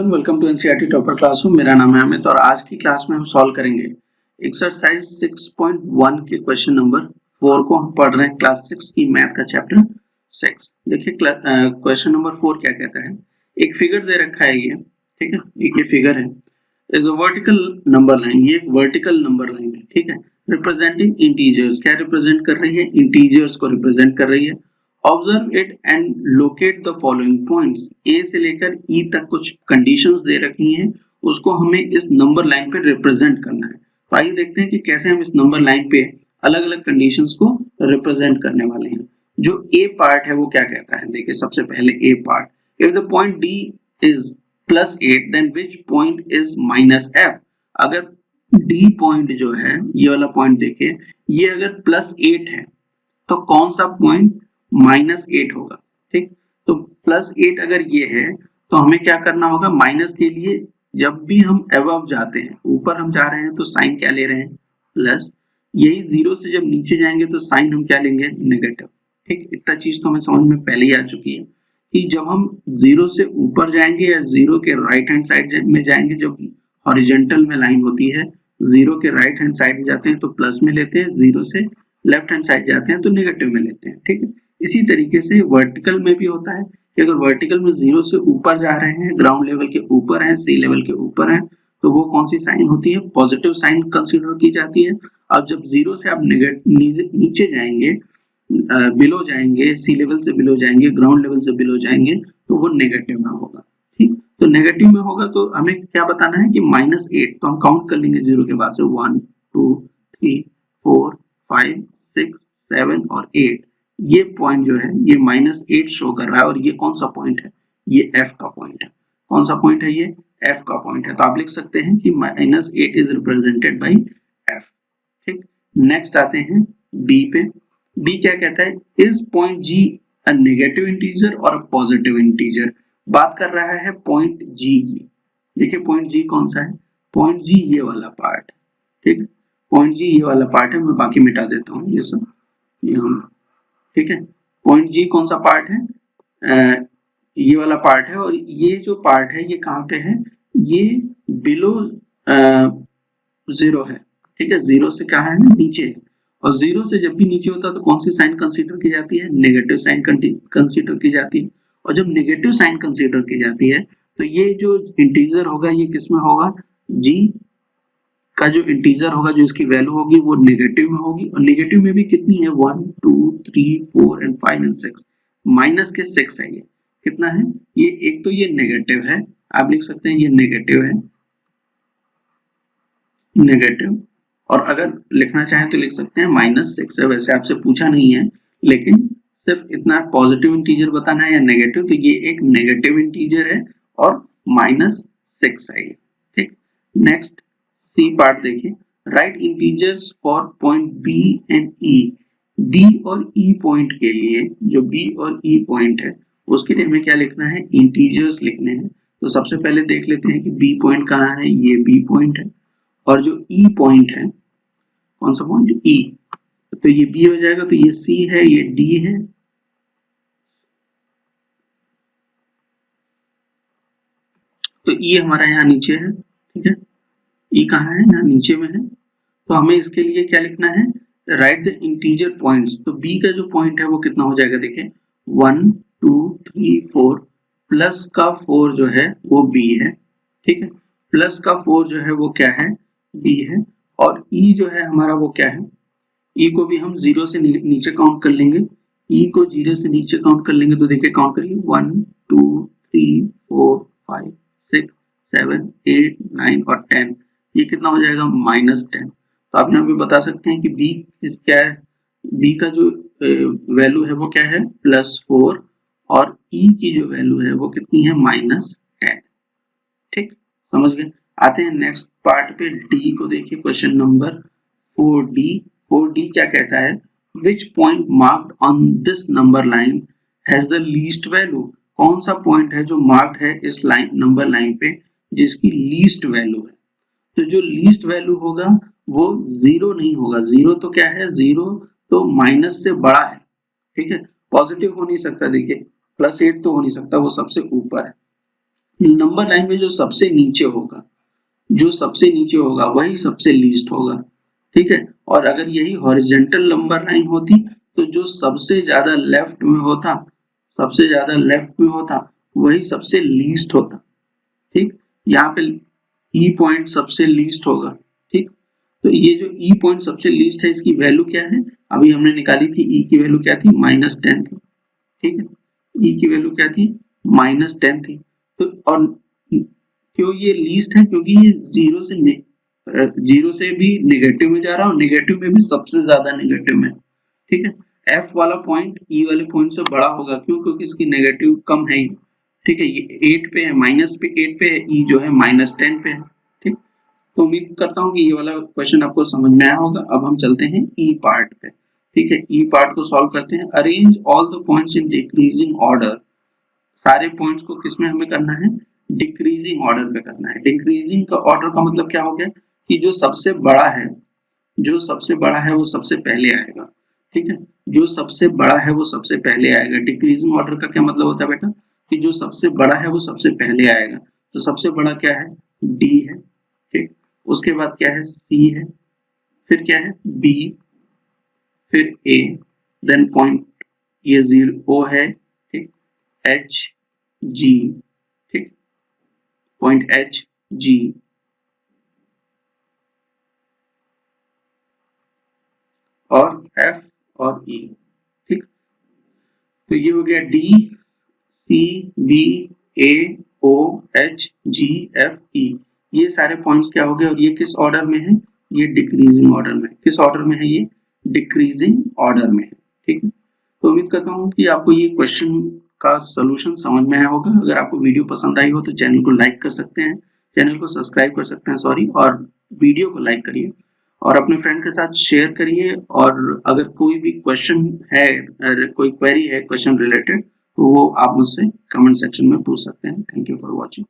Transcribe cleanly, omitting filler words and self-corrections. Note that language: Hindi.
Everyone, welcome to NCERT topper classroom. मेरा नाम है अमित और आज की क्लास में हम सॉल्व करेंगे एक्सरसाइज 6.1 के क्वेश्चन नंबर 4 को। हम पढ़ रहे हैं क्लास 6 की मैथ का चैप्टर 6। देखिए क्वेश्चन नंबर 4 क्या कहता है। एक फिगर दे रखा है ये, ठीक है, एक ये फिगर है, is a vertical number line. ये एक वर्टिकल नंबर लाइन है, ठीक है, रिप्रेजेंटिंग इंटीजर्स। क्या रिप्रेजेंट कर रही है? इंटीजर्स को रिप्रेजेंट कर रही है। Observe it and locate the following points. A से लेकर ई तक कुछ कंडीशंस दे रखी हैं, उसको हमें इस नंबर लाइन पे रिप्रेजेंट करना है। तो आइए देखते हैं कि कैसे हम इस नंबर लाइन पे अलग अलग कंडीशंस को रिप्रेजेंट करने वाले हैं। जो ए पार्ट है वो क्या कहता है, देखिए सबसे पहले A part, if the point D is +8 then which point is -f। अगर डी पॉइंट जो है, ये वाला पॉइंट देखिए, ये अगर +8 है तो कौन सा पॉइंट -8 होगा। ठीक, तो +8 अगर ये है तो हमें क्या करना होगा, माइनस के लिए जब भी हम अबव जाते हैं, ऊपर हम जा रहे हैं तो साइन क्या ले रहे हैं, प्लस। यही 0 से जब नीचे जाएंगे तो साइन हम क्या लेंगे, नेगेटिव। ठीक, इतना चीज तो हमें समझ में पहले ही आ चुकी है कि जब हम 0 से ऊपर जाएंगे या 0 के राइट हैंड साइड में जाएंगे, जब हॉरिजॉन्टल में लाइन होती है, 0 के राइट हैंड साइड में जाते हैं तो प्लस में लेते हैं, 0 से लेफ्ट हैंड साइड जाते हैं तो नेगेटिव में लेते हैं। ठीक है, इसी तरीके से वर्टिकल में भी होता है कि अगर वर्टिकल में 0 से ऊपर जा रहे हैं, ग्राउंड लेवल के ऊपर हैं, सी लेवल के ऊपर हैं, तो वो कौन सी साइन होती है, पॉजिटिव साइन कंसीडर की जाती है। अब जब 0 से आप नीचे जाएंगे, बिलो जाएंगे, सी लेवल से बिलो जाएंगे, ग्राउंड लेवल से बिलो जाएंगे, तो वो नेगेटिव में होगा। ठीक, तो नेगेटिव में होगा तो हमें क्या बताना है कि -8, तो हम काउंट कर लेंगे 0 के बाद से 1 2 3 4 5 6 7 और 8। ये पॉइंट जो है ये -8 शो कर रहा है और ये कौन सा पॉइंट है, ये f का पॉइंट है। कौन सा पॉइंट है, ये f का पॉइंट है। तो आप लिख सकते हैं कि -8 इज रिप्रेजेंटेड बाय f। ठीक, नेक्स्ट आते हैं b पे। b क्या कहता है, is point g a negative integer और अ पॉजिटिव इंटीजर। बात कर रहा है पॉइंट g की। देखिए पॉइंट g कौन सा है, पॉइंट g ये वाला पार्ट। ठीक, पॉइंट g ये वाला पार्ट है, मैं बाकी मिटा देता हूँ ये सब यहाँ। ठीक है, पॉइंट जी कौन सा पार्ट है, ये वाला पार्ट है, और ये जो पार्ट है ये कहाँ पे है, ये बिलो 0 है। ठीक है, 0 से कहाँ है, नीचे है, और 0 से जब भी नीचे होता है तो कौन सी साइन कंसीडर की जाती है, नेगेटिव साइन कंसीडर की जाती है। और जब नेगेटिव साइन कंसीडर की जाती है तो ये जो इंटीजर होगा ये किस में होगा, जी का जो इंटीजर होगा, जो इसकी वैल्यू होगी वो नेगेटिव में होगी। और नेगेटिव में भी कितनी है, 1 2 3 4 एंड 5 एंड 6, माइनस के 6 है। ये कितना है, ये एक तो ये नेगेटिव है, आप लिख सकते हैं ये नेगेटिव है, नेगेटिव। और अगर लिखना चाहें तो लिख सकते हैं -6 है। वैसे आपसे पूछा नहीं है, लेकिन सिर्फ इतना पॉजिटिव इंटीजर बताना है या नेगेटिव, तो ये एक नेगेटिव इंटीजर है और -6 है ये। ठीक, नेक्स्ट सी पार्ट देखिए, right integers for point B and E. B और ई पॉइंट के लिए, जो बी और ई पॉइंट है उसके लिए हमें क्या लिखना है, इंटीजर्स लिखने हैं। तो सबसे पहले देख लेते हैं कि बी पॉइंट कहाँ है, ये बी पॉइंट है, और जो ई पॉइंट है, कौन सा पॉइंट, ई, तो ये बी हो जाएगा, तो ये सी है, ये डी है, तो ई हमारा यहाँ नीचे है। ठीक है, ई कहाँ है, यहाँ नीचे में है, तो हमें इसके लिए क्या लिखना है, राइट द इंटीजर पॉइंट्स। तो बी का जो पॉइंट है वो कितना हो जाएगा, देखिए 1 2 3 4, प्लस का 4 जो है वो बी है। ठीक है, प्लस का 4 जो है वो क्या है, बी है, और ई जो है हमारा वो क्या है, ई को भी हम 0 से नीचे काउंट कर लेंगे। ई को 0 से नीचे काउंट कर लेंगे तो देखिए काउंट करिए, 1 2 3 4 5 6 7 8 9 और 10, ये कितना हो जाएगा, -10। तो आप यहाँ पे बता सकते हैं कि बी क्या है, बी का जो वैल्यू है वो क्या है, +4, और ई की जो वैल्यू है वो कितनी है, -10। ठीक, समझ गए। आते हैं नेक्स्ट पार्ट पे, डी को देखिए, क्वेश्चन नंबर 4D। 4D क्या कहता है, which point marked on this number line has the least value. कौन सा पॉइंट है जो मार्क्ड है इस लाइन, नंबर लाइन पे, जिसकी लीस्ट वैल्यू है। तो जो लीस्ट वैल्यू होगा वो 0 नहीं होगा। 0 तो क्या है, 0 तो माइनस से बड़ा है। ठीक है, पॉजिटिव हो नहीं सकता, देखिए +8 तो हो नहीं सकता, वो सबसे ऊपर है। नंबर लाइन में जो सबसे नीचे होगा, वही सबसे लीस्ट होगा, ठीक है। और अगर यही हॉरिजॉन्टल नंबर लाइन होती तो जो सबसे ज्यादा लेफ्ट में होता वही सबसे लीस्ट होता, ठीक। यहाँ पे ई पॉइंट सबसे लीस्ट होगा, ठीक। तो ये जो ई पॉइंट सबसे लीस्ट है, इसकी वैल्यू क्या है, अभी हमने निकाली थी, ई की वैल्यू क्या थी, -10 थी, ठीक है। ई की वैल्यू क्या थी, -10 थी। तो और क्यों ये लीस्ट है, क्योंकि ये जीरो से भी नेगेटिव में जा रहा है और नेगेटिव में भी सबसे ज्यादा नेगेटिव में, ठीक है। एफ वाला पॉइंट ई वाले पॉइंट से बड़ा होगा, क्यों, क्योंकि इसकी नेगेटिव कम है, ठीक है। ये 8 पे है, -8 पे है, ई जो है -10 पे है, ठीक। तो उम्मीद करता हूँ कि ये वाला क्वेश्चन आपको समझ में आया होगा। अब हम चलते हैं ई पार्ट पे, ठीक है। ई पार्ट को सॉल्व करते हैं। Arrange all the points in decreasing order, सारे पॉइंट्स को किसमें हमें करना है, डिक्रीजिंग ऑर्डर पे करना है। डिक्रीजिंग का ऑर्डर का मतलब क्या हो गया कि जो सबसे बड़ा है वो सबसे पहले आएगा, ठीक है। जो सबसे बड़ा है वो सबसे पहले आएगा। डिक्रीजिंग ऑर्डर का क्या मतलब होता है बेटा, कि जो सबसे बड़ा है वो सबसे पहले आएगा। तो सबसे बड़ा क्या है, डी है, ठीक। उसके बाद क्या है, सी है, फिर क्या है, बी, फिर ए, देन पॉइंट ये 0 है, ठीक, एच, जी, ठीक, पॉइंट एच, जी, और एफ और ई, ठीक। तो ये हो गया डी, सी, बी, ए, ओ, एच, जी, एफ, ई। ये सारे पॉइंट्स क्या हो गए, और ये किस ऑर्डर में है, ये डिक्रीजिंग ऑर्डर में। किस ऑर्डर में है, ये डिक्रीजिंग ऑर्डर में है, ठीक है। तो उम्मीद करता हूँ कि आपको ये क्वेश्चन का सलूशन समझ में आया होगा। अगर आपको वीडियो पसंद आई हो तो चैनल को लाइक कर सकते हैं, चैनल को सब्सक्राइब कर सकते हैं, सॉरी, और वीडियो को लाइक करिए और अपने फ्रेंड के साथ शेयर करिए। और अगर कोई भी क्वेश्चन है, कोई क्वेरी है क्वेश्चन रिलेटेड, तो वो आप मुझसे कमेंट सेक्शन में पूछ सकते हैं। Thank you for watching.